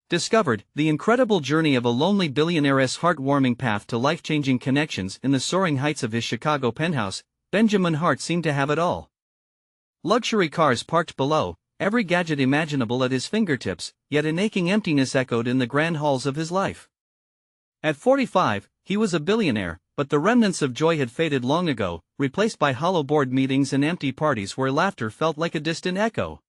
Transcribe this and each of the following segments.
discovered the incredible journey of a lonely billionaire's heartwarming path to life-changing connections in the soaring heights of his Chicago penthouse. Benjamin Hart seemed to have it all. Luxury cars parked below, every gadget imaginable at his fingertips, yet an aching emptiness echoed in the grand halls of his life. At 45, he was a billionaire, but the remnants of joy had faded long ago, replaced by hollow board meetings and empty parties where laughter felt like a distant echo.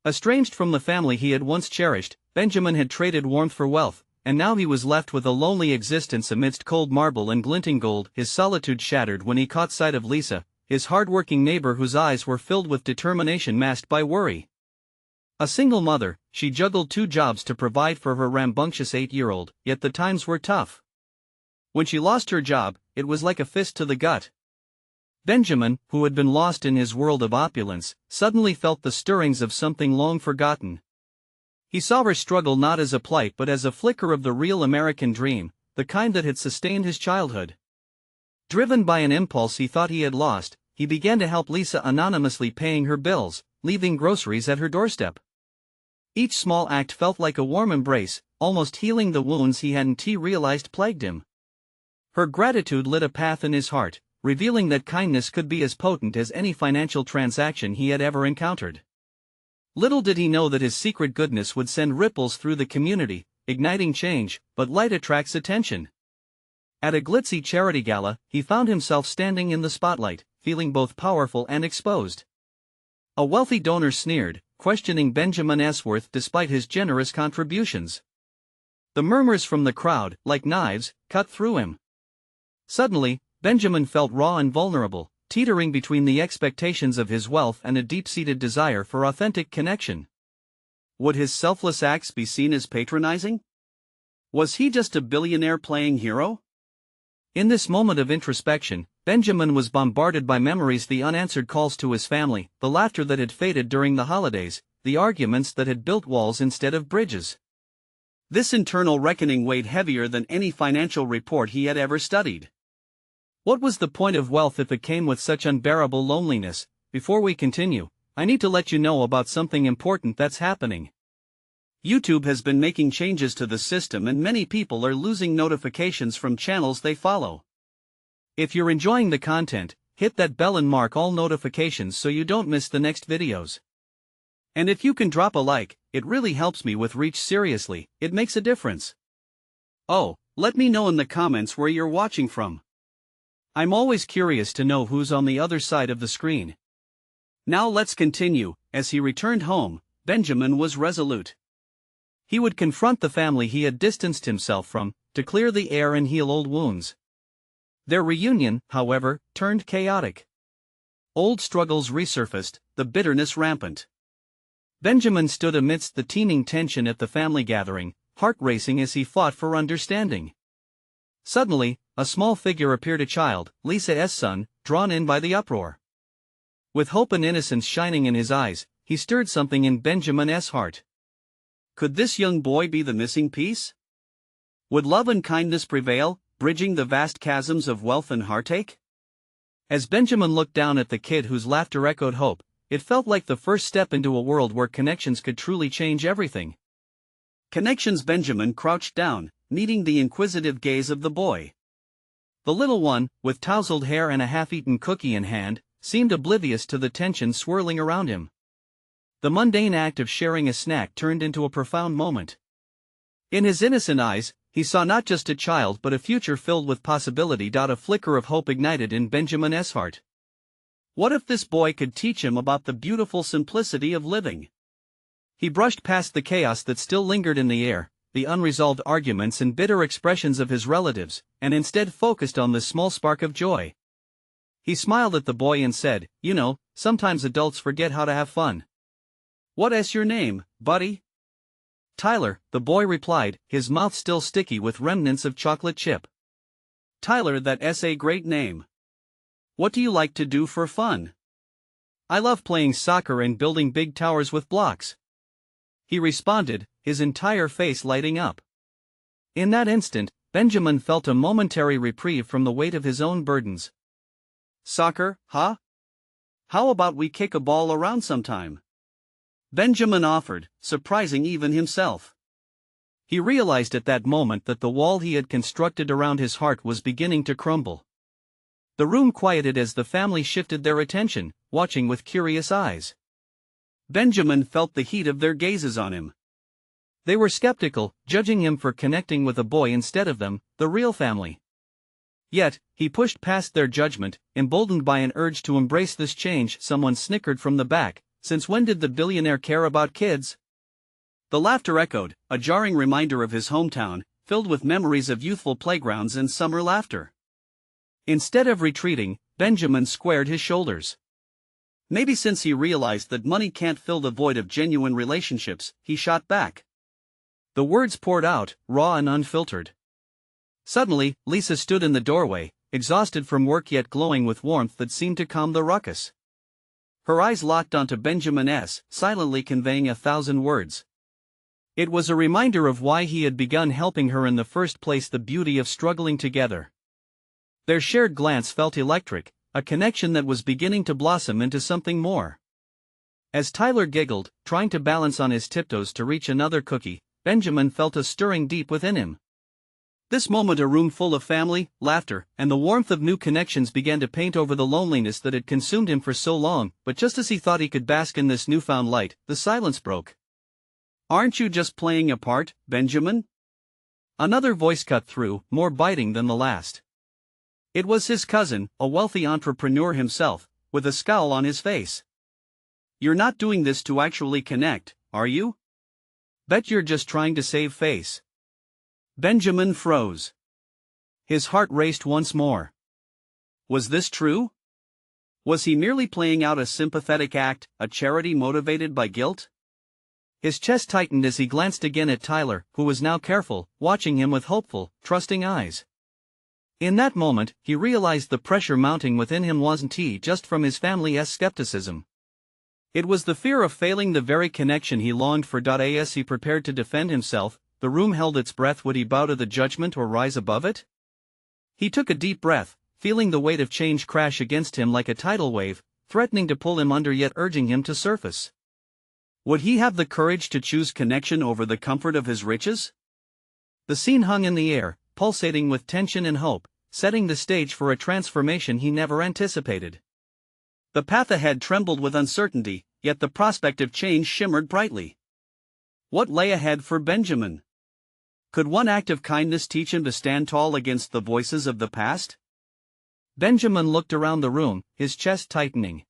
Estranged from the family he had once cherished, Benjamin had traded warmth for wealth, and now he was left with a lonely existence amidst cold marble and glinting gold. His solitude shattered when he caught sight of Lisa, his hard-working neighbor whose eyes were filled with determination masked by worry. A single mother, she juggled 2 jobs to provide for her rambunctious 8-year-old, yet the times were tough. When she lost her job, it was like a fist to the gut. Benjamin, who had been lost in his world of opulence, suddenly felt the stirrings of something long forgotten. He saw her struggle not as a plight but as a flicker of the real American dream, the kind that had sustained his childhood. Driven by an impulse he thought he had lost, he began to help Lisa, anonymously paying her bills, leaving groceries at her doorstep. Each small act felt like a warm embrace, almost healing the wounds he hadn't realized plagued him. Her gratitude lit a path in his heart, revealing that kindness could be as potent as any financial transaction he had ever encountered. Little did he know that his secret goodness would send ripples through the community, igniting change. But light attracts attention. At a glitzy charity gala, he found himself standing in the spotlight, feeling both powerful and exposed. A wealthy donor sneered, questioning Benjamin's worth despite his generous contributions. The murmurs from the crowd, like knives, cut through him. Suddenly, Benjamin felt raw and vulnerable, teetering between the expectations of his wealth and a deep-seated desire for authentic connection. Would his selfless acts be seen as patronizing? Was he just a billionaire playing hero? In this moment of introspection, Benjamin was bombarded by memories: the unanswered calls to his family, the laughter that had faded during the holidays, the arguments that had built walls instead of bridges. This internal reckoning weighed heavier than any financial report he had ever studied. What was the point of wealth if it came with such unbearable loneliness? Before we continue, I need to let you know about something important that's happening. YouTube has been making changes to the system and many people are losing notifications from channels they follow. If you're enjoying the content, hit that bell and mark all notifications so you don't miss the next videos. And if you can drop a like, it really helps me with reach. Seriously, it makes a difference. Oh, let me know in the comments where you're watching from. I'm always curious to know who's on the other side of the screen. Now let's continue. As he returned home, Benjamin was resolute. He would confront the family he had distanced himself from, to clear the air and heal old wounds. Their reunion, however, turned chaotic. Old struggles resurfaced, the bitterness rampant. Benjamin stood amidst the teeming tension at the family gathering, heart racing as he fought for understanding. Suddenly, a small figure appeared, a child, Lisa's son, drawn in by the uproar. With hope and innocence shining in his eyes, he stirred something in Benjamin's heart. Could this young boy be the missing piece? Would love and kindness prevail, bridging the vast chasms of wealth and heartache? As Benjamin looked down at the kid whose laughter echoed hope, it felt like the first step into a world where connections could truly change everything. Connections. Benjamin crouched down, meeting the inquisitive gaze of the boy. The little one, with tousled hair and a half-eaten cookie in hand, seemed oblivious to the tension swirling around him. The mundane act of sharing a snack turned into a profound moment. In his innocent eyes, he saw not just a child but a future filled with possibility. A flicker of hope ignited in Benjamin's heart. What if this boy could teach him about the beautiful simplicity of living? He brushed past the chaos that still lingered in the air, the unresolved arguments and bitter expressions of his relatives, and instead focused on the small spark of joy. He smiled at the boy and said, "You know, sometimes adults forget how to have fun." "What's your name, buddy?" "Tyler," the boy replied, his mouth still sticky with remnants of chocolate chip. "Tyler, that's a great name. What do you like to do for fun?" "I love playing soccer and building big towers with blocks," he responded, his entire face lighting up. In that instant, Benjamin felt a momentary reprieve from the weight of his own burdens. "Soccer, huh? How about we kick a ball around sometime?" Benjamin offered, surprising even himself. He realized at that moment that the wall he had constructed around his heart was beginning to crumble. The room quieted as the family shifted their attention, watching with curious eyes. Benjamin felt the heat of their gazes on him. They were skeptical, judging him for connecting with a boy instead of them, the real family. Yet, he pushed past their judgment, emboldened by an urge to embrace this change. Someone snickered from the back. Since when did the billionaire care about kids? The laughter echoed, a jarring reminder of his hometown, filled with memories of youthful playgrounds and summer laughter. Instead of retreating, Benjamin squared his shoulders. Maybe since he realized that money can't fill the void of genuine relationships, he shot back. The words poured out, raw and unfiltered. Suddenly, Lisa stood in the doorway, exhausted from work yet glowing with warmth that seemed to calm the ruckus. Her eyes locked onto Benjamin's, silently conveying 1,000 words. It was a reminder of why he had begun helping her in the first place, the beauty of struggling together. Their shared glance felt electric, a connection that was beginning to blossom into something more. As Tyler giggled, trying to balance on his tiptoes to reach another cookie, Benjamin felt a stirring deep within him. This moment, a room full of family, laughter, and the warmth of new connections began to paint over the loneliness that had consumed him for so long. But just as he thought he could bask in this newfound light, the silence broke. "Aren't you just playing a part, Benjamin?" Another voice cut through, more biting than the last. It was his cousin, a wealthy entrepreneur himself, with a scowl on his face. "You're not doing this to actually connect, are you? Bet you're just trying to save face." Benjamin froze. His heart raced once more. Was this true? Was he merely playing out a sympathetic act, a charity motivated by guilt? His chest tightened as he glanced again at Tyler, who was now careful, watching him with hopeful, trusting eyes. In that moment, he realized the pressure mounting within him wasn't just from his family's skepticism. It was the fear of failing the very connection he longed for. As he prepared to defend himself, the room held its breath. Would he bow to the judgment or rise above it? He took a deep breath, feeling the weight of change crash against him like a tidal wave, threatening to pull him under yet urging him to surface. Would he have the courage to choose connection over the comfort of his riches? The scene hung in the air, pulsating with tension and hope, setting the stage for a transformation he never anticipated. The path ahead trembled with uncertainty, yet the prospect of change shimmered brightly. What lay ahead for Benjamin? Could one act of kindness teach him to stand tall against the voices of the past? Benjamin looked around the room, his chest tightening.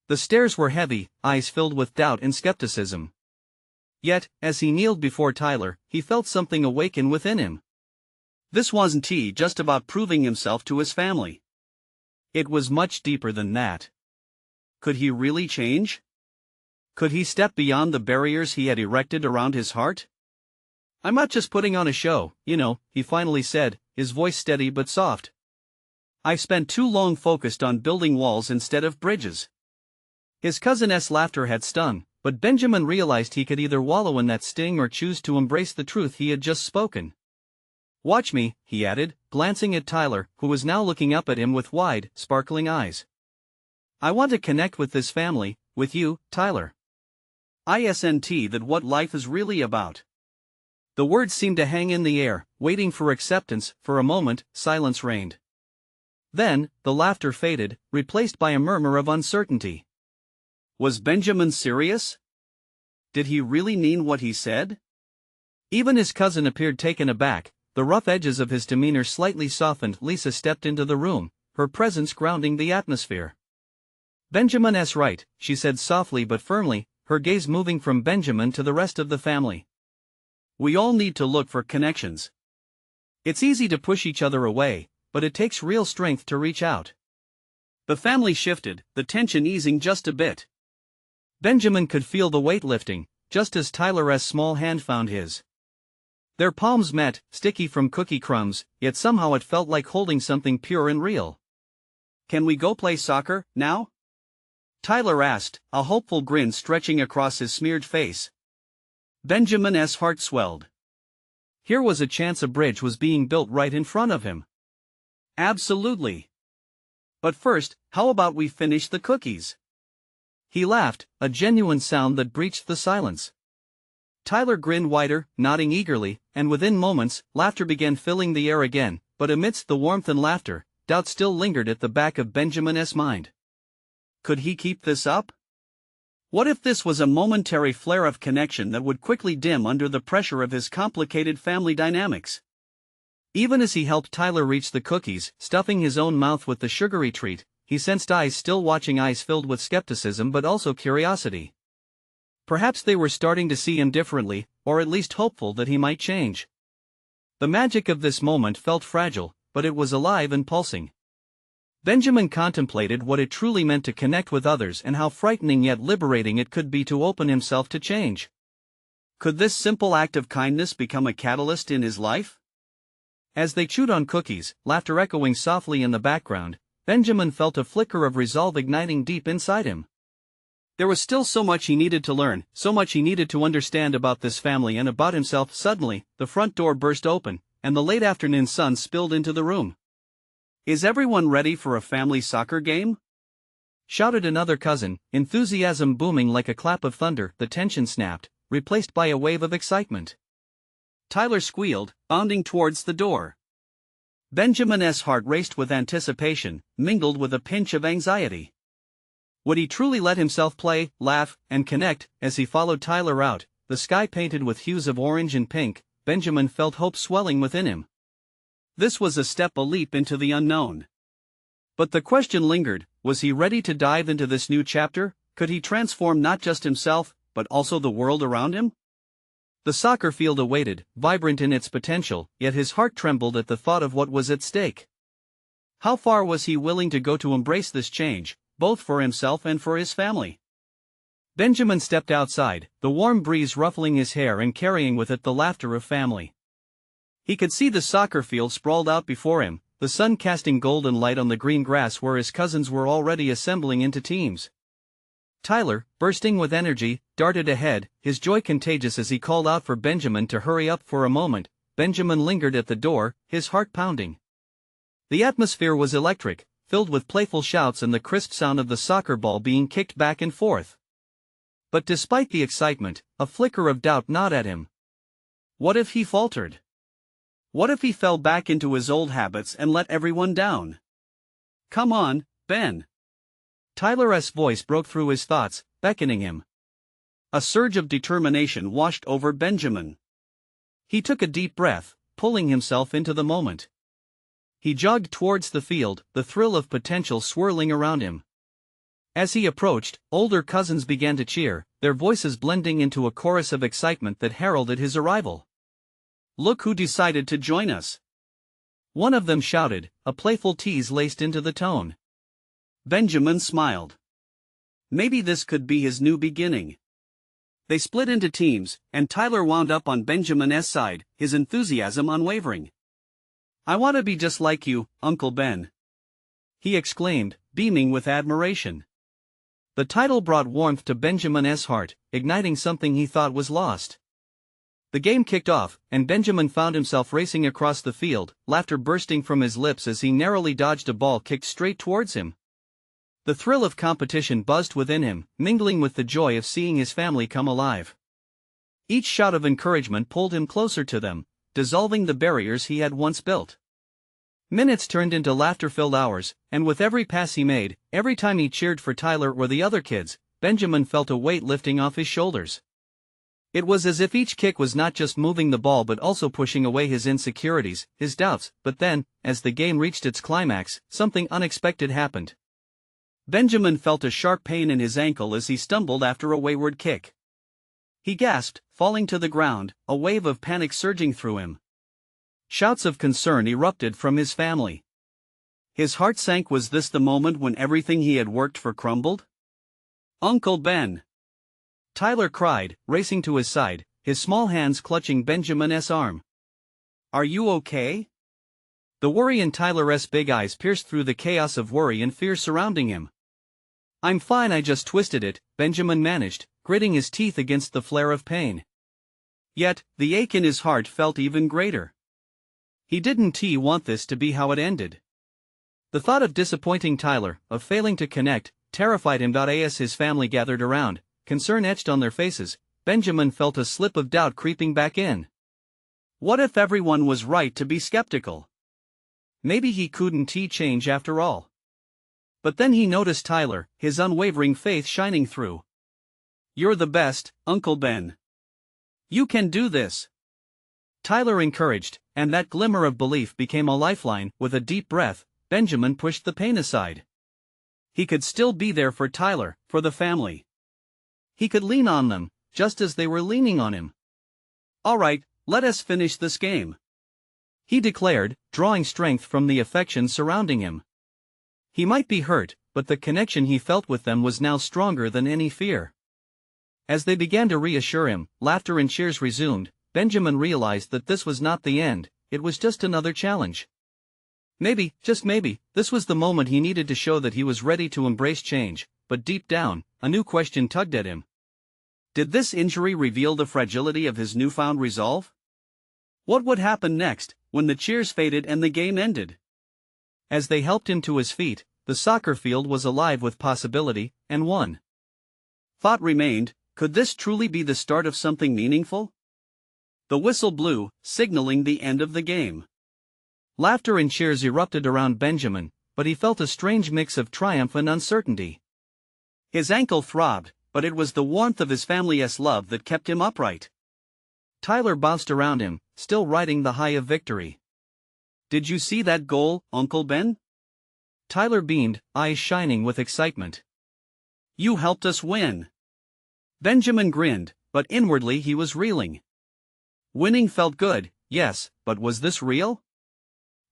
The stares were heavy, eyes filled with doubt and skepticism. Yet, as he kneeled before Tyler, he felt something awaken within him. This wasn't just about proving himself to his family. It was much deeper than that. Could he really change? Could he step beyond the barriers he had erected around his heart? "I'm not just putting on a show, he finally said, his voice steady but soft. "I've spent too long focused on building walls instead of bridges." His cousin's laughter had stung, but Benjamin realized he could either wallow in that sting or choose to embrace the truth he had just spoken. "Watch me," he added, glancing at Tyler, who was now looking up at him with wide, sparkling eyes. "I want to connect with this family, with you, Tyler. That what life is really about." The words seemed to hang in the air, waiting for acceptance. For a moment, silence reigned. Then, the laughter faded, replaced by a murmur of uncertainty. Was Benjamin serious? Did he really mean what he said? Even his cousin appeared taken aback, the rough edges of his demeanor slightly softened. Lisa stepped into the room, her presence grounding the atmosphere. "Benjamin's right," she said softly but firmly, her gaze moving from Benjamin to the rest of the family. "We all need to look for connections. It's easy to push each other away, but it takes real strength to reach out." The family shifted, the tension easing just a bit. Benjamin could feel the weight lifting, just as Tyler's small hand found his. Their palms met, sticky from cookie crumbs, yet somehow it felt like holding something pure and real. "Can we go play soccer, now?" Tyler asked, a hopeful grin stretching across his smeared face. Benjamin's heart swelled. Here was a chance a bridge was being built right in front of him. "Absolutely. But first, how about we finish the cookies?" He laughed, a genuine sound that breached the silence. Tyler grinned wider, nodding eagerly, and within moments, laughter began filling the air again, but amidst the warmth and laughter, doubt still lingered at the back of Benjamin's mind. Could he keep this up? What if this was a momentary flare of connection that would quickly dim under the pressure of his complicated family dynamics? Even as he helped Tyler reach the cookies, stuffing his own mouth with the sugary treat, he sensed eyes still watching, eyes filled with skepticism but also curiosity. Perhaps they were starting to see him differently, or at least hopeful that he might change. The magic of this moment felt fragile, but it was alive and pulsing. Benjamin contemplated what it truly meant to connect with others and how frightening yet liberating it could be to open himself to change. Could this simple act of kindness become a catalyst in his life? As they chewed on cookies, laughter echoing softly in the background, Benjamin felt a flicker of resolve igniting deep inside him. There was still so much he needed to learn, so much he needed to understand about this family and about himself. Suddenly, the front door burst open, and the late afternoon sun spilled into the room. "Is everyone ready for a family soccer game?" shouted another cousin, enthusiasm booming like a clap of thunder. The tension snapped, replaced by a wave of excitement. Tyler squealed, bounding towards the door. Benjamin's heart raced with anticipation, mingled with a pinch of anxiety. Would he truly let himself play, laugh, and connect? As he followed Tyler out, the sky painted with hues of orange and pink, Benjamin felt hope swelling within him. This was a step, a leap into the unknown. But the question lingered, was he ready to dive into this new chapter? Could he transform not just himself, but also the world around him? The soccer field awaited, vibrant in its potential, yet his heart trembled at the thought of what was at stake. How far was he willing to go to embrace this change, both for himself and for his family? Benjamin stepped outside, the warm breeze ruffling his hair and carrying with it the laughter of family. He could see the soccer field sprawled out before him, the sun casting golden light on the green grass where his cousins were already assembling into teams. Tyler, bursting with energy, darted ahead, his joy contagious as he called out for Benjamin to hurry up. For a moment, Benjamin lingered at the door, his heart pounding. The atmosphere was electric, filled with playful shouts and the crisp sound of the soccer ball being kicked back and forth. But despite the excitement, a flicker of doubt gnawed at him. What if he faltered? What if he fell back into his old habits and let everyone down? "Come on, Ben." Tyler's voice broke through his thoughts, beckoning him. A surge of determination washed over Benjamin. He took a deep breath, pulling himself into the moment. He jogged towards the field, the thrill of potential swirling around him. As he approached, older cousins began to cheer, their voices blending into a chorus of excitement that heralded his arrival. "Look who decided to join us!" one of them shouted, a playful tease laced into the tone. Benjamin smiled. Maybe this could be his new beginning. They split into teams, and Tyler wound up on Benjamin's side, his enthusiasm unwavering. "I want to be just like you, Uncle Ben," he exclaimed, beaming with admiration. The title brought warmth to Benjamin's heart, igniting something he thought was lost. The game kicked off, and Benjamin found himself racing across the field, laughter bursting from his lips as he narrowly dodged a ball kicked straight towards him. The thrill of competition buzzed within him, mingling with the joy of seeing his family come alive. Each shout of encouragement pulled him closer to them, dissolving the barriers he had once built. Minutes turned into laughter-filled hours, and with every pass he made, every time he cheered for Tyler or the other kids, Benjamin felt a weight lifting off his shoulders. It was as if each kick was not just moving the ball but also pushing away his insecurities, his doubts. But then, as the game reached its climax, something unexpected happened. Benjamin felt a sharp pain in his ankle as he stumbled after a wayward kick. He gasped, falling to the ground, a wave of panic surging through him. Shouts of concern erupted from his family. His heart sank. Was this the moment when everything he had worked for crumbled? "Uncle Ben!" Tyler cried, racing to his side, his small hands clutching Benjamin's arm. "Are you okay?" The worry in Tyler's big eyes pierced through the chaos of worry and fear surrounding him. "I'm fine, I just twisted it," Benjamin managed, gritting his teeth against the flare of pain. Yet, the ache in his heart felt even greater. He didn't want this to be how it ended. The thought of disappointing Tyler, of failing to connect, terrified him. As his family gathered around, concern etched on their faces, Benjamin felt a slip of doubt creeping back in. What if everyone was right to be skeptical? Maybe he couldn't change after all. But then he noticed Tyler, his unwavering faith shining through. "You're the best, Uncle Ben. You can do this." Tyler encouraged, and that glimmer of belief became a lifeline. With a deep breath, Benjamin pushed the pain aside. He could still be there for Tyler, for the family. He could lean on them, just as they were leaning on him. "All right, let us finish this game," he declared, drawing strength from the affection surrounding him. He might be hurt, but the connection he felt with them was now stronger than any fear. As they began to reassure him, laughter and cheers resumed. Benjamin realized that this was not the end, it was just another challenge. Maybe, just maybe, this was the moment he needed to show that he was ready to embrace change, but deep down, a new question tugged at him. Did this injury reveal the fragility of his newfound resolve? What would happen next, when the cheers faded and the game ended? As they helped him to his feet, the soccer field was alive with possibility, and one thought remained: could this truly be the start of something meaningful? The whistle blew, signaling the end of the game. Laughter and cheers erupted around Benjamin, but he felt a strange mix of triumph and uncertainty. His ankle throbbed, but it was the warmth of his family's love that kept him upright. Tyler bounced around him, still riding the high of victory. "Did you see that goal, Uncle Ben?" Tyler beamed, eyes shining with excitement. "You helped us win." Benjamin grinned, but inwardly he was reeling. Winning felt good, yes, but was this real?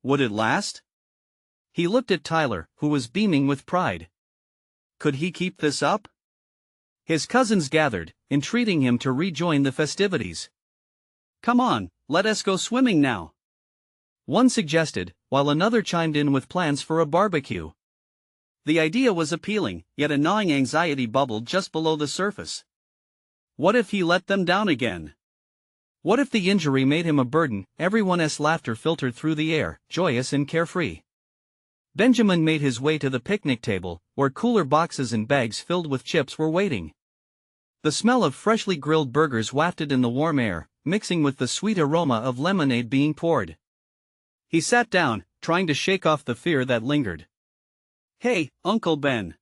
Would it last? He looked at Tyler, who was beaming with pride. Could he keep this up? His cousins gathered, entreating him to rejoin the festivities. "Come on, let us go swimming now," one suggested, while another chimed in with plans for a barbecue. The idea was appealing, yet a gnawing anxiety bubbled just below the surface. What if he let them down again? What if the injury made him a burden? Everyone's laughter filtered through the air, joyous and carefree. Benjamin made his way to the picnic table, where cooler boxes and bags filled with chips were waiting. The smell of freshly grilled burgers wafted in the warm air, mixing with the sweet aroma of lemonade being poured. He sat down, trying to shake off the fear that lingered. "Hey, Uncle Ben!"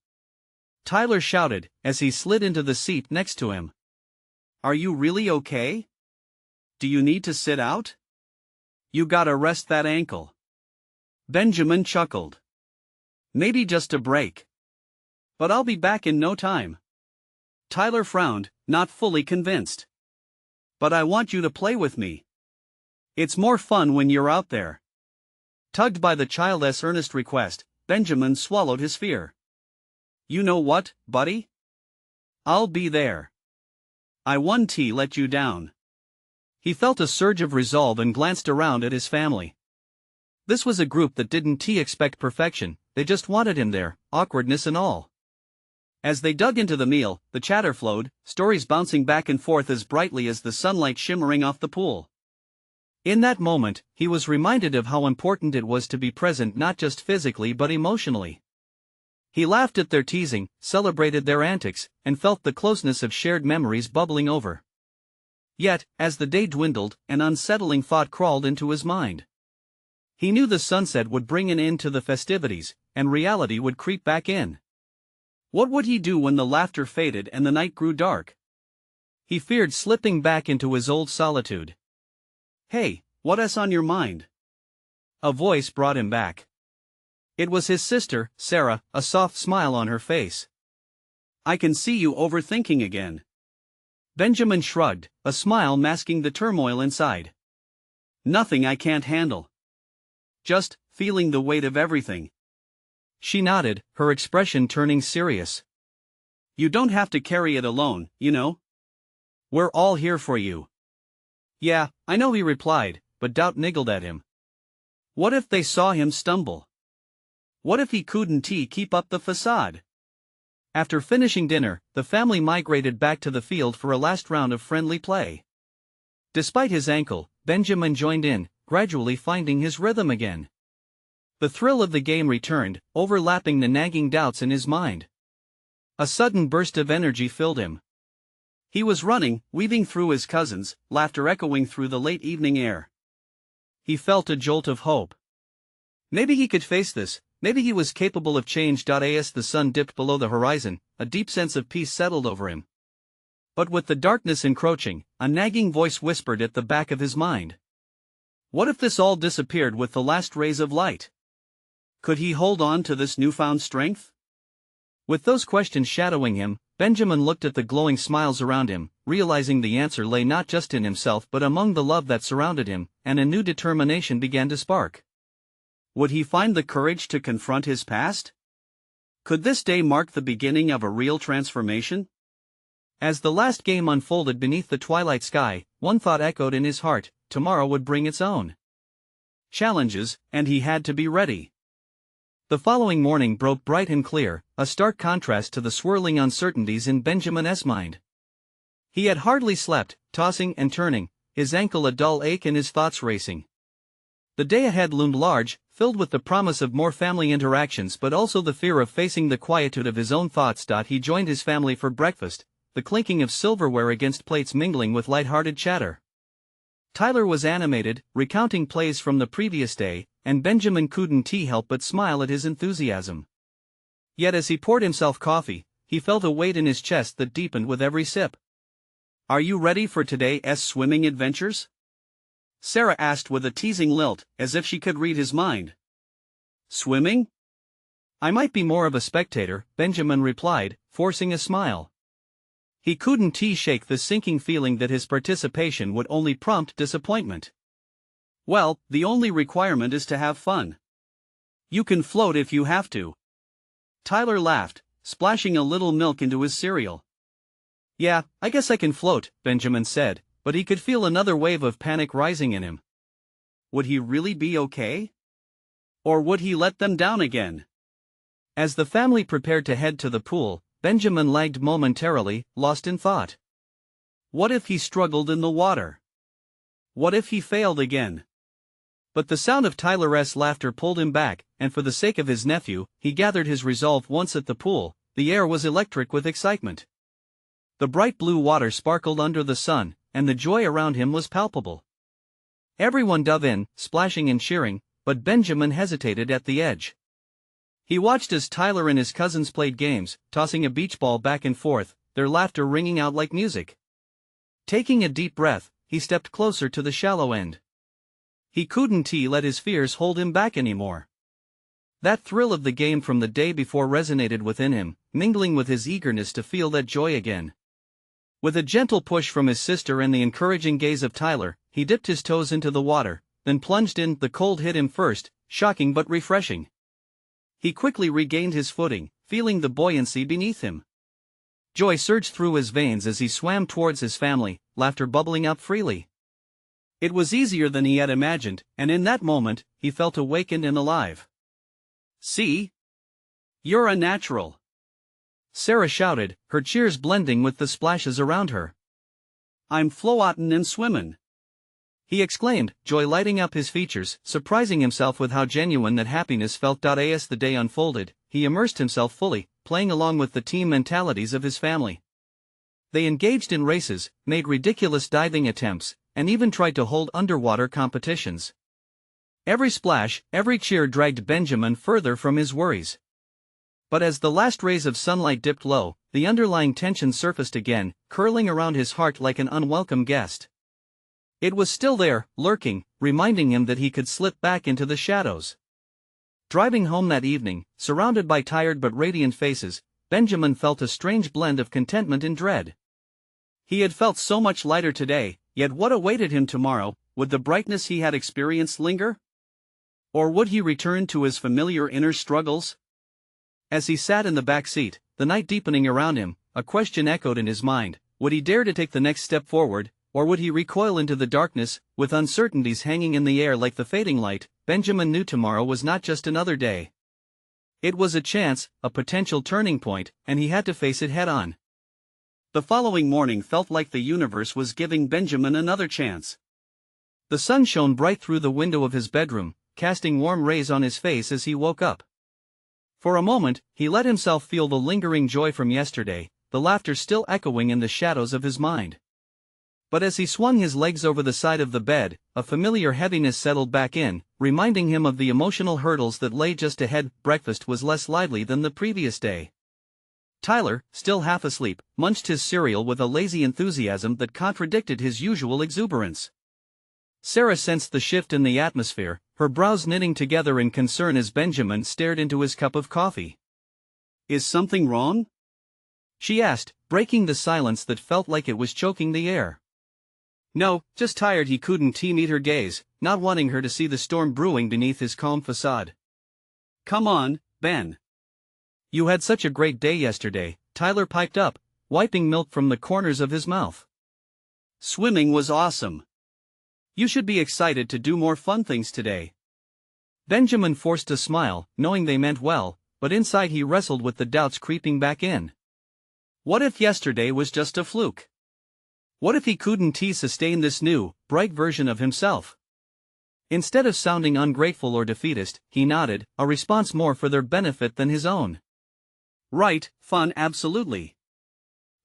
Tyler shouted, as he slid into the seat next to him. "Are you really okay? Do you need to sit out? You gotta rest that ankle." Benjamin chuckled. "Maybe just a break. But I'll be back in no time." Tyler frowned, not fully convinced. "But I want you to play with me. It's more fun when you're out there." Tugged by the child's earnest request, Benjamin swallowed his fear. "You know what, buddy? I'll be there. I won't let you down." He felt a surge of resolve and glanced around at his family. This was a group that didn't expect perfection, they just wanted him there, awkwardness and all. As they dug into the meal, the chatter flowed, stories bouncing back and forth as brightly as the sunlight shimmering off the pool. In that moment, he was reminded of how important it was to be present not just physically but emotionally. He laughed at their teasing, celebrated their antics, and felt the closeness of shared memories bubbling over. Yet, as the day dwindled, an unsettling thought crawled into his mind. He knew the sunset would bring an end to the festivities, and reality would creep back in. What would he do when the laughter faded and the night grew dark? He feared slipping back into his old solitude. "Hey, what's on your mind?" A voice brought him back. It was his sister, Sarah, a soft smile on her face. "I can see you overthinking again." Benjamin shrugged, a smile masking the turmoil inside. "Nothing I can't handle. Just feeling the weight of everything." She nodded, her expression turning serious. "You don't have to carry it alone, you know. We're all here for you." "Yeah, I know," he replied, but doubt niggled at him. What if they saw him stumble? What if he couldn't keep up the facade? After finishing dinner, the family migrated back to the field for a last round of friendly play. Despite his ankle, Benjamin joined in, gradually finding his rhythm again. The thrill of the game returned, overlapping the nagging doubts in his mind. A sudden burst of energy filled him. He was running, weaving through his cousins, laughter echoing through the late evening air. He felt a jolt of hope. Maybe he could face this, maybe he was capable of change. As the sun dipped below the horizon, a deep sense of peace settled over him. But with the darkness encroaching, a nagging voice whispered at the back of his mind. What if this all disappeared with the last rays of light? Could he hold on to this newfound strength? With those questions shadowing him, Benjamin looked at the glowing smiles around him, realizing the answer lay not just in himself but among the love that surrounded him, and a new determination began to spark. Would he find the courage to confront his past? Could this day mark the beginning of a real transformation? As the last game unfolded beneath the twilight sky, one thought echoed in his heart: tomorrow would bring its own challenges, and he had to be ready. The following morning broke bright and clear, a stark contrast to the swirling uncertainties in Benjamin's mind. He had hardly slept, tossing and turning, his ankle a dull ache and his thoughts racing. The day ahead loomed large, filled with the promise of more family interactions but also the fear of facing the quietude of his own thoughts. He joined his family for breakfast, the clinking of silverware against plates mingling with light-hearted chatter. Tyler was animated, recounting plays from the previous day, and Benjamin couldn't help but smile at his enthusiasm. Yet as he poured himself coffee, he felt a weight in his chest that deepened with every sip. "Are you ready for today's swimming adventures?" Sarah asked with a teasing lilt, as if she could read his mind. "Swimming? I might be more of a spectator," Benjamin replied, forcing a smile. He couldn't shake the sinking feeling that his participation would only prompt disappointment. "Well, the only requirement is to have fun. You can float if you have to." Tyler laughed, splashing a little milk into his cereal. "Yeah, I guess I can float," Benjamin said, but he could feel another wave of panic rising in him. Would he really be okay? Or would he let them down again? As the family prepared to head to the pool, Benjamin lagged momentarily, lost in thought. What if he struggled in the water? What if he failed again? But the sound of Tyler's laughter pulled him back, and for the sake of his nephew, he gathered his resolve. Once at the pool, the air was electric with excitement. The bright blue water sparkled under the sun, and the joy around him was palpable. Everyone dove in, splashing and cheering, but Benjamin hesitated at the edge. He watched as Tyler and his cousins played games, tossing a beach ball back and forth, their laughter ringing out like music. Taking a deep breath, he stepped closer to the shallow end. He couldn't let his fears hold him back anymore. That thrill of the game from the day before resonated within him, mingling with his eagerness to feel that joy again. With a gentle push from his sister and the encouraging gaze of Tyler, he dipped his toes into the water, then plunged in. The cold hit him first, shocking but refreshing. He quickly regained his footing, feeling the buoyancy beneath him. Joy surged through his veins as he swam towards his family, laughter bubbling up freely. It was easier than he had imagined, and in that moment, he felt awakened and alive. "See? You're a natural!" Sarah shouted, her cheers blending with the splashes around her. "I'm floatin' and swimmin'," he exclaimed, joy lighting up his features, surprising himself with how genuine that happiness felt. As the day unfolded, he immersed himself fully, playing along with the team mentalities of his family. They engaged in races, made ridiculous diving attempts, and even tried to hold underwater competitions. Every splash, every cheer dragged Benjamin further from his worries. But as the last rays of sunlight dipped low, the underlying tension surfaced again, curling around his heart like an unwelcome guest. It was still there, lurking, reminding him that he could slip back into the shadows. Driving home that evening, surrounded by tired but radiant faces, Benjamin felt a strange blend of contentment and dread. He had felt so much lighter today, yet what awaited him tomorrow? Would the brightness he had experienced linger? Or would he return to his familiar inner struggles? As he sat in the back seat, the night deepening around him, a question echoed in his mind: would he dare to take the next step forward? Or would he recoil into the darkness, with uncertainties hanging in the air like the fading light? Benjamin knew tomorrow was not just another day. It was a chance, a potential turning point, and he had to face it head-on. The following morning felt like the universe was giving Benjamin another chance. The sun shone bright through the window of his bedroom, casting warm rays on his face as he woke up. For a moment, he let himself feel the lingering joy from yesterday, the laughter still echoing in the shadows of his mind. But as he swung his legs over the side of the bed, a familiar heaviness settled back in, reminding him of the emotional hurdles that lay just ahead. Breakfast was less lively than the previous day. Tyler, still half asleep, munched his cereal with a lazy enthusiasm that contradicted his usual exuberance. Sarah sensed the shift in the atmosphere, her brows knitting together in concern as Benjamin stared into his cup of coffee. Is something wrong? She asked, breaking the silence that felt like it was choking the air. No, just tired. He couldn't meet her gaze, not wanting her to see the storm brewing beneath his calm facade. Come on, Ben. You had such a great day yesterday, Tyler piped up, wiping milk from the corners of his mouth. Swimming was awesome. You should be excited to do more fun things today. Benjamin forced a smile, knowing they meant well, but inside he wrestled with the doubts creeping back in. What if yesterday was just a fluke? What if he couldn't sustain this new, bright version of himself? Instead of sounding ungrateful or defeatist, he nodded, a response more for their benefit than his own. Right, fun, absolutely.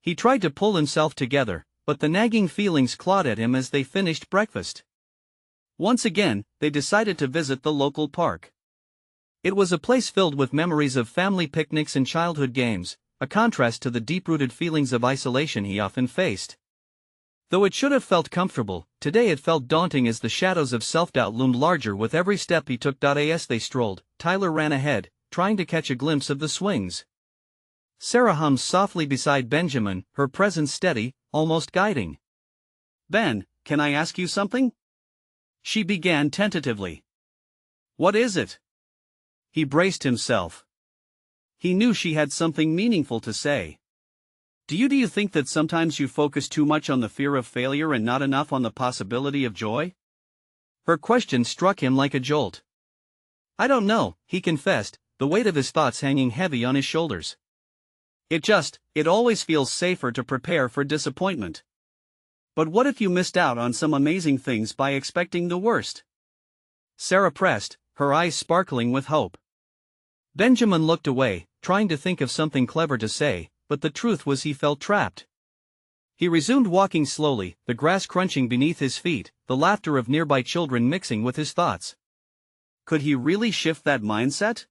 He tried to pull himself together, but the nagging feelings clawed at him as they finished breakfast. Once again, they decided to visit the local park. It was a place filled with memories of family picnics and childhood games, a contrast to the deep-rooted feelings of isolation he often faced. Though it should have felt comfortable, today it felt daunting as the shadows of self-doubt loomed larger with every step he took. As they strolled, Tyler ran ahead, trying to catch a glimpse of the swings. Sarah hummed softly beside Benjamin, her presence steady, almost guiding. Ben, can I ask you something? She began tentatively. What is it? He braced himself. He knew she had something meaningful to say. Do you think that sometimes you focus too much on the fear of failure and not enough on the possibility of joy? Her question struck him like a jolt. I don't know, he confessed, the weight of his thoughts hanging heavy on his shoulders. It always feels safer to prepare for disappointment. But what if you missed out on some amazing things by expecting the worst? Sarah pressed, her eyes sparkling with hope. Benjamin looked away, trying to think of something clever to say, but the truth was he felt trapped. He resumed walking slowly, the grass crunching beneath his feet, the laughter of nearby children mixing with his thoughts. Could he really shift that mindset?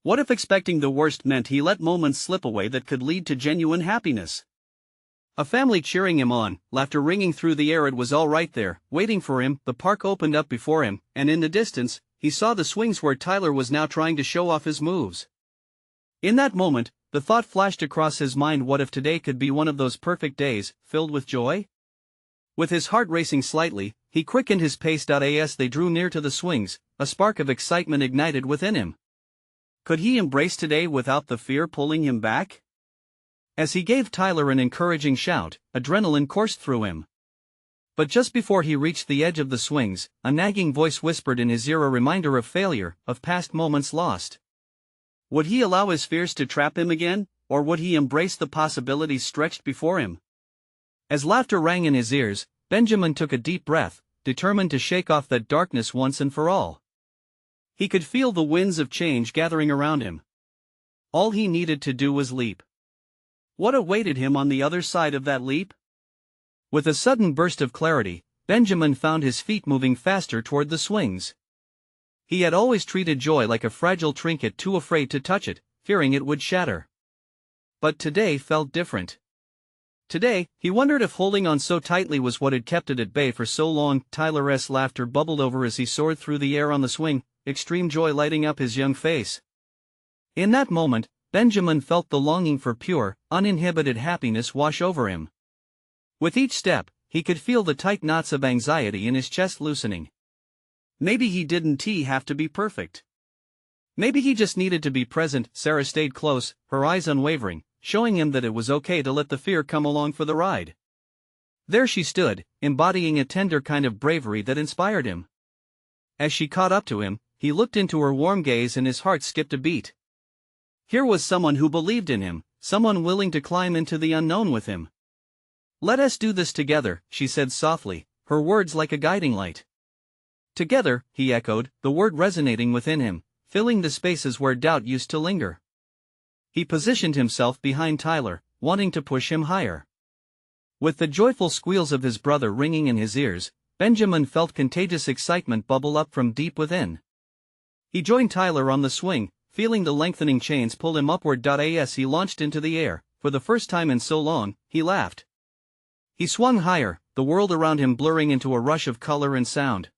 What if expecting the worst meant he let moments slip away that could lead to genuine happiness? A family cheering him on, laughter ringing through the air. It was all right there, waiting for him. The park opened up before him, and in the distance, he saw the swings where Tyler was now trying to show off his moves. In that moment, the thought flashed across his mind: what if today could be one of those perfect days, filled with joy? With his heart racing slightly, he quickened his pace. As they drew near to the swings, a spark of excitement ignited within him. Could he embrace today without the fear pulling him back? As he gave Tyler an encouraging shout, adrenaline coursed through him. But just before he reached the edge of the swings, a nagging voice whispered in his ear, a reminder of failure, of past moments lost. Would he allow his fears to trap him again, or would he embrace the possibilities stretched before him? As laughter rang in his ears, Benjamin took a deep breath, determined to shake off that darkness once and for all. He could feel the winds of change gathering around him. All he needed to do was leap. What awaited him on the other side of that leap? With a sudden burst of clarity, Benjamin found his feet moving faster toward the swings. He had always treated joy like a fragile trinket, too afraid to touch it, fearing it would shatter. But today felt different. Today, he wondered if holding on so tightly was what had kept it at bay for so long. Tyler's laughter bubbled over as he soared through the air on the swing, extreme joy lighting up his young face. In that moment, Benjamin felt the longing for pure, uninhibited happiness wash over him. With each step, he could feel the tight knots of anxiety in his chest loosening. Maybe he didn't have to be perfect. Maybe he just needed to be present. Sarah stayed close, her eyes unwavering, showing him that it was okay to let the fear come along for the ride. There she stood, embodying a tender kind of bravery that inspired him. As she caught up to him, he looked into her warm gaze and his heart skipped a beat. Here was someone who believed in him, someone willing to climb into the unknown with him. "Let us do this together," she said softly, her words like a guiding light. "Together," he echoed, the word resonating within him, filling the spaces where doubt used to linger. He positioned himself behind Tyler, wanting to push him higher. With the joyful squeals of his brother ringing in his ears, Benjamin felt contagious excitement bubble up from deep within. He joined Tyler on the swing, feeling the lengthening chains pull him upward. As he launched into the air, for the first time in so long, he laughed. He swung higher, the world around him blurring into a rush of color and sound.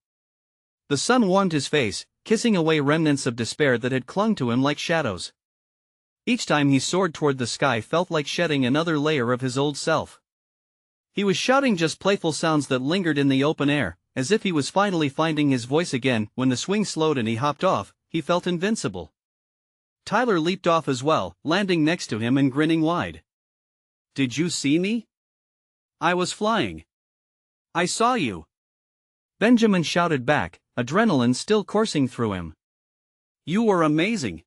The sun warmed his face, kissing away remnants of despair that had clung to him like shadows. Each time he soared toward the sky felt like shedding another layer of his old self. He was shouting just playful sounds that lingered in the open air, as if he was finally finding his voice again. When the swing slowed and he hopped off, he felt invincible. Tyler leaped off as well, landing next to him and grinning wide. "Did you see me? I was flying. I saw you," Benjamin shouted back, adrenaline still coursing through him. "You were amazing.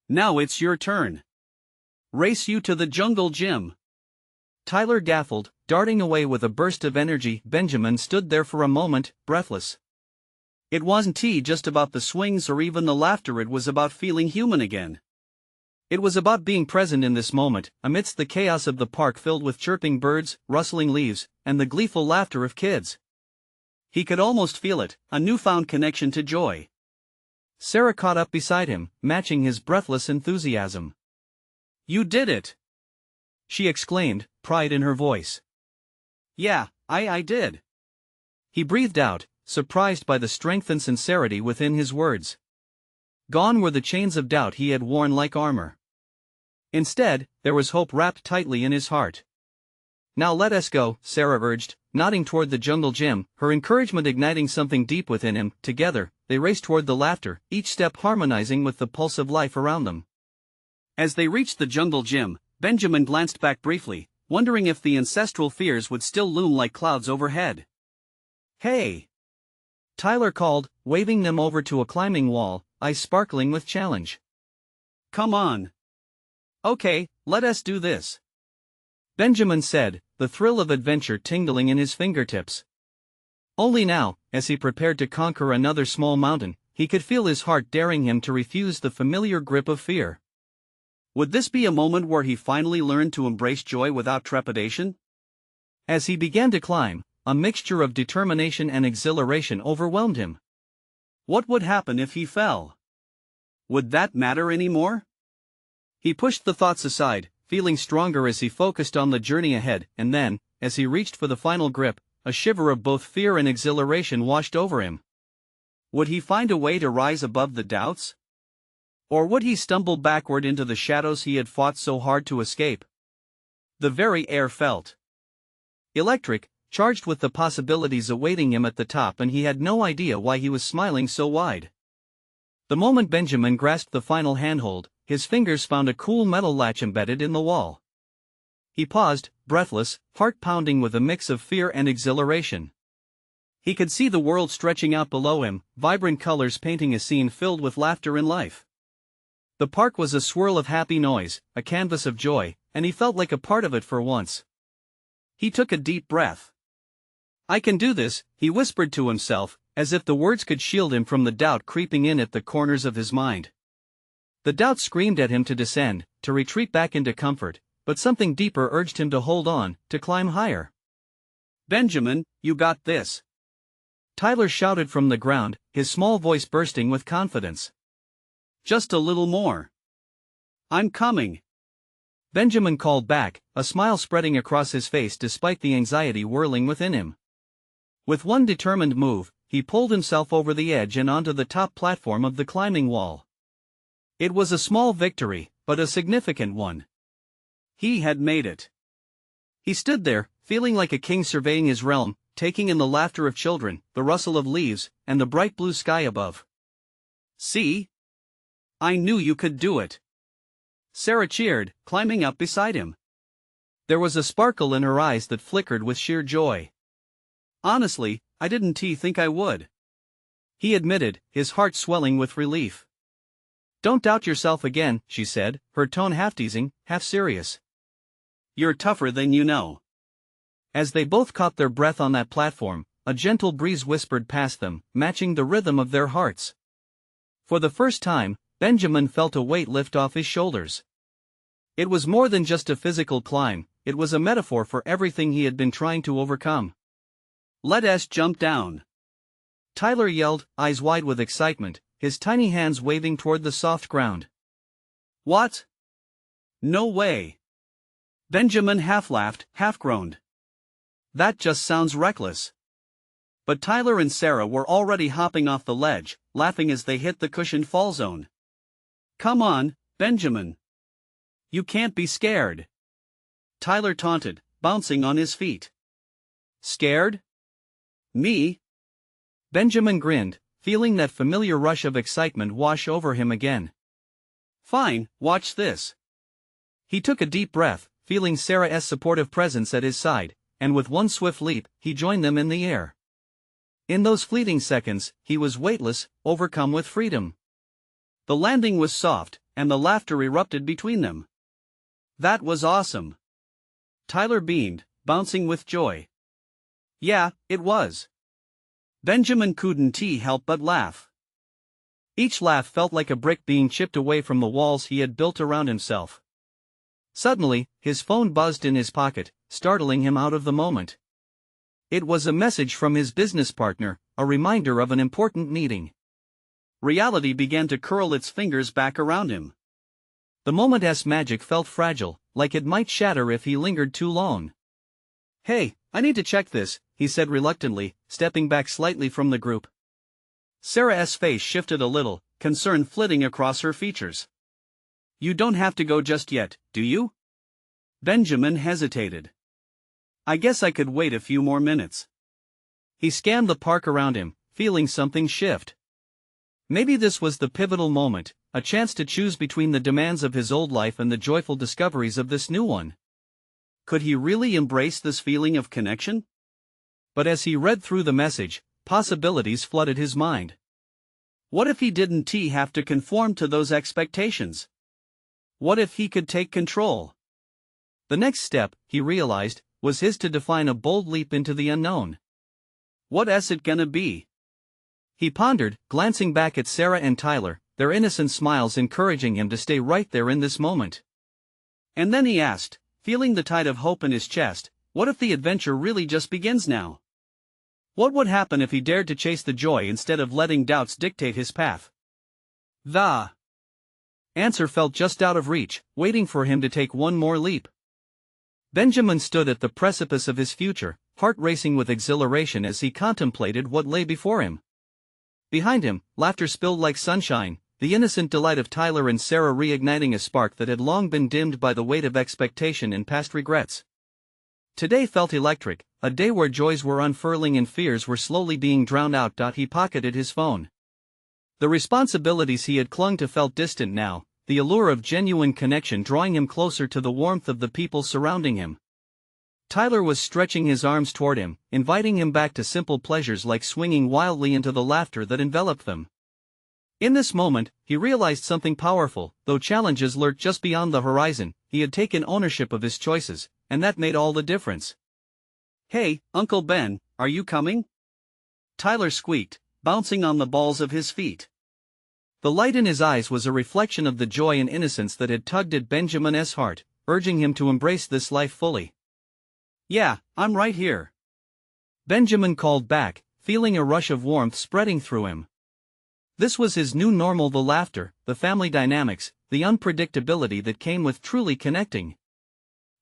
Now it's your turn. Race you to the jungle gym." Tyler gaffled, darting away with a burst of energy. Benjamin stood there for a moment, breathless. It wasn't just about the swings or even the laughter, it was about feeling human again. It was about being present in this moment, amidst the chaos of the park filled with chirping birds, rustling leaves, and the gleeful laughter of kids. He could almost feel it, a newfound connection to joy. Sarah caught up beside him, matching his breathless enthusiasm. "You did it!" she exclaimed, pride in her voice. "Yeah, I did," he breathed out, surprised by the strength and sincerity within his words. Gone were the chains of doubt he had worn like armor. Instead, there was hope wrapped tightly in his heart. "Now let us go," Sarah urged, nodding toward the jungle gym, her encouragement igniting something deep within him. Together, they raced toward the laughter, each step harmonizing with the pulse of life around them. As they reached the jungle gym, Benjamin glanced back briefly, wondering if the ancestral fears would still loom like clouds overhead. "Hey!" Tyler called, waving them over to a climbing wall, eyes sparkling with challenge. "Come on. Okay, let us do this," Benjamin said, the thrill of adventure tingling in his fingertips. Only now, as he prepared to conquer another small mountain, he could feel his heart daring him to refuse the familiar grip of fear. Would this be a moment where he finally learned to embrace joy without trepidation? As he began to climb, a mixture of determination and exhilaration overwhelmed him. What would happen if he fell? Would that matter anymore? He pushed the thoughts aside, feeling stronger as he focused on the journey ahead, and then, as he reached for the final grip, a shiver of both fear and exhilaration washed over him. Would he find a way to rise above the doubts? Or would he stumble backward into the shadows he had fought so hard to escape? The very air felt electric, charged with the possibilities awaiting him at the top, and he had no idea why he was smiling so wide. The moment Benjamin grasped the final handhold, his fingers found a cool metal latch embedded in the wall. He paused, breathless, heart pounding with a mix of fear and exhilaration. He could see the world stretching out below him, vibrant colors painting a scene filled with laughter and life. The park was a swirl of happy noise, a canvas of joy, and he felt like a part of it for once. He took a deep breath. "I can do this," he whispered to himself, as if the words could shield him from the doubt creeping in at the corners of his mind. The doubt screamed at him to descend, to retreat back into comfort, but something deeper urged him to hold on, to climb higher. "Benjamin, you got this," Tyler shouted from the ground, his small voice bursting with confidence. "Just a little more." "I'm coming," Benjamin called back, a smile spreading across his face despite the anxiety whirling within him. With one determined move, he pulled himself over the edge and onto the top platform of the climbing wall. It was a small victory, but a significant one. He had made it. He stood there, feeling like a king surveying his realm, taking in the laughter of children, the rustle of leaves, and the bright blue sky above. "See? I knew you could do it," Sarah cheered, climbing up beside him. There was a sparkle in her eyes that flickered with sheer joy. "Honestly, I didn't think I would," he admitted, his heart swelling with relief. "Don't doubt yourself again," she said, her tone half teasing, half serious. "You're tougher than you know." As they both caught their breath on that platform, a gentle breeze whispered past them, matching the rhythm of their hearts. For the first time, Benjamin felt a weight lift off his shoulders. It was more than just a physical climb, it was a metaphor for everything he had been trying to overcome. Let's jump down. Tyler yelled, eyes wide with excitement, his tiny hands waving toward the soft ground. What? No way. Benjamin half laughed, half groaned. That just sounds reckless. But Tyler and Sarah were already hopping off the ledge, laughing as they hit the cushioned fall zone. Come on, Benjamin. You can't be scared. Tyler taunted, bouncing on his feet. Scared? Me? Benjamin grinned, feeling that familiar rush of excitement wash over him again. Fine, watch this. He took a deep breath, feeling Sarah's supportive presence at his side, and with one swift leap, he joined them in the air. In those fleeting seconds, he was weightless, overcome with freedom. The landing was soft, and the laughter erupted between them. That was awesome. Tyler beamed, bouncing with joy. Yeah, it was. Benjamin couldn't help but laugh. Each laugh felt like a brick being chipped away from the walls he had built around himself. Suddenly, his phone buzzed in his pocket, startling him out of the moment. It was a message from his business partner, a reminder of an important meeting. Reality began to curl its fingers back around him. The moment's magic felt fragile, like it might shatter if he lingered too long. Hey, I need to check this, he said reluctantly, stepping back slightly from the group. Sarah's face shifted a little, concern flitting across her features. You don't have to go just yet, do you? Benjamin hesitated. I guess I could wait a few more minutes. He scanned the park around him, feeling something shift. Maybe this was the pivotal moment, a chance to choose between the demands of his old life and the joyful discoveries of this new one. Could he really embrace this feeling of connection? But as he read through the message, possibilities flooded his mind. What if he didn't have to conform to those expectations? What if he could take control? The next step, he realized, was his to define a bold leap into the unknown. What's it gonna be? He pondered, glancing back at Sarah and Tyler, their innocent smiles encouraging him to stay right there in this moment. And then he asked, feeling the tide of hope in his chest, what if the adventure really just begins now? What would happen if he dared to chase the joy instead of letting doubts dictate his path? The answer felt just out of reach, waiting for him to take one more leap. Benjamin stood at the precipice of his future, heart racing with exhilaration as he contemplated what lay before him. Behind him, laughter spilled like sunshine, the innocent delight of Tyler and Sarah reigniting a spark that had long been dimmed by the weight of expectation and past regrets. Today felt electric, a day where joys were unfurling and fears were slowly being drowned out. He pocketed his phone. The responsibilities he had clung to felt distant now, the allure of genuine connection drawing him closer to the warmth of the people surrounding him. Tyler was stretching his arms toward him, inviting him back to simple pleasures like swinging wildly into the laughter that enveloped them. In this moment, he realized something powerful. Though challenges lurked just beyond the horizon, he had taken ownership of his choices, and that made all the difference. Hey, Uncle Ben, are you coming? Tyler squeaked, bouncing on the balls of his feet. The light in his eyes was a reflection of the joy and innocence that had tugged at Benjamin's heart, urging him to embrace this life fully. Yeah, I'm right here. Benjamin called back, feeling a rush of warmth spreading through him. This was his new normal, the laughter, the family dynamics, the unpredictability that came with truly connecting.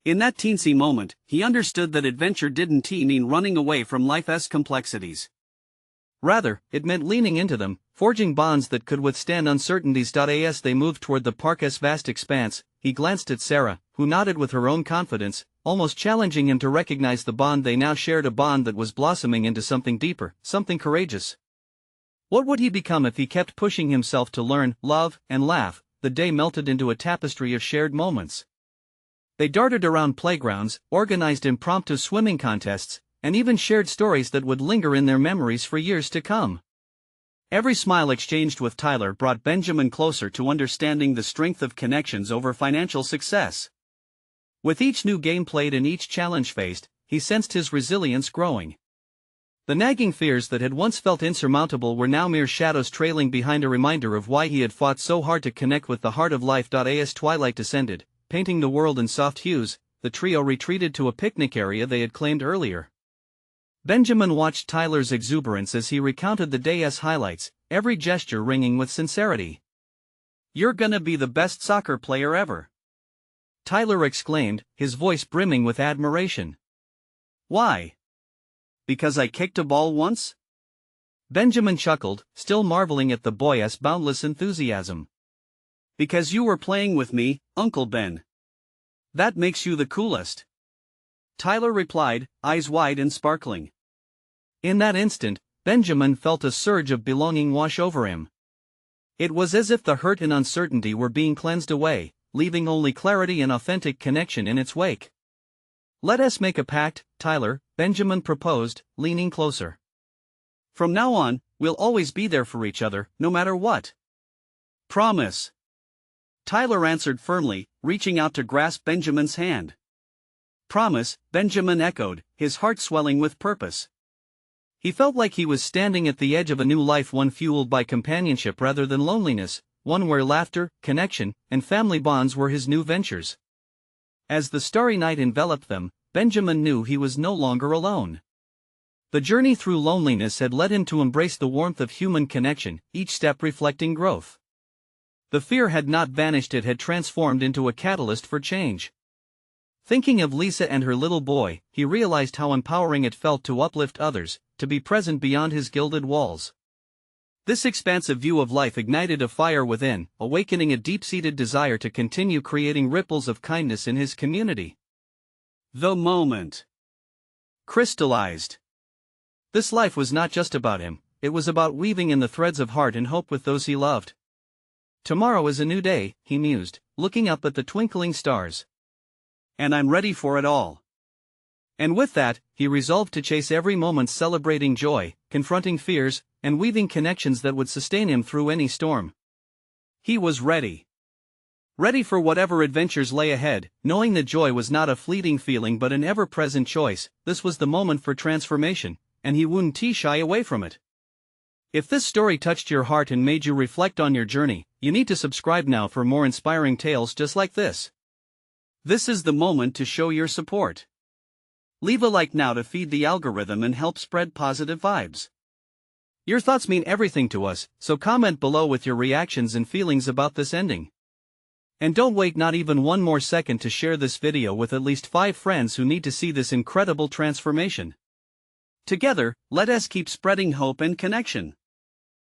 In that teensy moment, he understood that adventure didn't mean running away from life's complexities. Rather, it meant leaning into them, forging bonds that could withstand uncertainties. As they moved toward the park's vast expanse, he glanced at Sarah, who nodded with her own confidence, almost challenging him to recognize the bond they now shared, a bond that was blossoming into something deeper, something courageous. What would he become if he kept pushing himself to learn, love, and laugh? The day melted into a tapestry of shared moments. They darted around playgrounds, organized impromptu swimming contests, and even shared stories that would linger in their memories for years to come. Every smile exchanged with Tyler brought Benjamin closer to understanding the strength of connections over financial success. With each new game played and each challenge faced, he sensed his resilience growing. The nagging fears that had once felt insurmountable were now mere shadows trailing behind, a reminder of why he had fought so hard to connect with the heart of life. As twilight descended, painting the world in soft hues, the trio retreated to a picnic area they had claimed earlier. Benjamin watched Tyler's exuberance as he recounted the day's highlights, every gesture ringing with sincerity. "You're gonna be the best soccer player ever," Tyler exclaimed, his voice brimming with admiration. "Why? Because I kicked a ball once?" Benjamin chuckled, still marveling at the boy's boundless enthusiasm. "Because you were playing with me, Uncle Ben. That makes you the coolest," Tyler replied, eyes wide and sparkling. In that instant, Benjamin felt a surge of belonging wash over him. It was as if the hurt and uncertainty were being cleansed away, leaving only clarity and authentic connection in its wake. "Let us make a pact, Tyler," Benjamin proposed, leaning closer. "From now on, we'll always be there for each other, no matter what." "Promise," Tyler answered firmly, reaching out to grasp Benjamin's hand. "Promise," Benjamin echoed, his heart swelling with purpose. He felt like he was standing at the edge of a new life, one fueled by companionship rather than loneliness, one where laughter, connection, and family bonds were his new ventures. As the starry night enveloped them, Benjamin knew he was no longer alone. The journey through loneliness had led him to embrace the warmth of human connection, each step reflecting growth. The fear had not vanished, it had transformed into a catalyst for change. Thinking of Lisa and her little boy, he realized how empowering it felt to uplift others, to be present beyond his gilded walls. This expansive view of life ignited a fire within, awakening a deep-seated desire to continue creating ripples of kindness in his community. The moment crystallized. This life was not just about him, it was about weaving in the threads of heart and hope with those he loved. Tomorrow is a new day, he mused, looking up at the twinkling stars. And I'm ready for it all. And with that, he resolved to chase every moment, celebrating joy, confronting fears, and weaving connections that would sustain him through any storm. He was ready. Ready for whatever adventures lay ahead, knowing that joy was not a fleeting feeling but an ever-present choice. This was the moment for transformation, and he wouldn't shy away from it. If this story touched your heart and made you reflect on your journey, you need to subscribe now for more inspiring tales just like this. This is the moment to show your support. Leave a like now to feed the algorithm and help spread positive vibes. Your thoughts mean everything to us, so comment below with your reactions and feelings about this ending. And don't wait not even one more second to share this video with at least 5 friends who need to see this incredible transformation. Together, let us keep spreading hope and connection.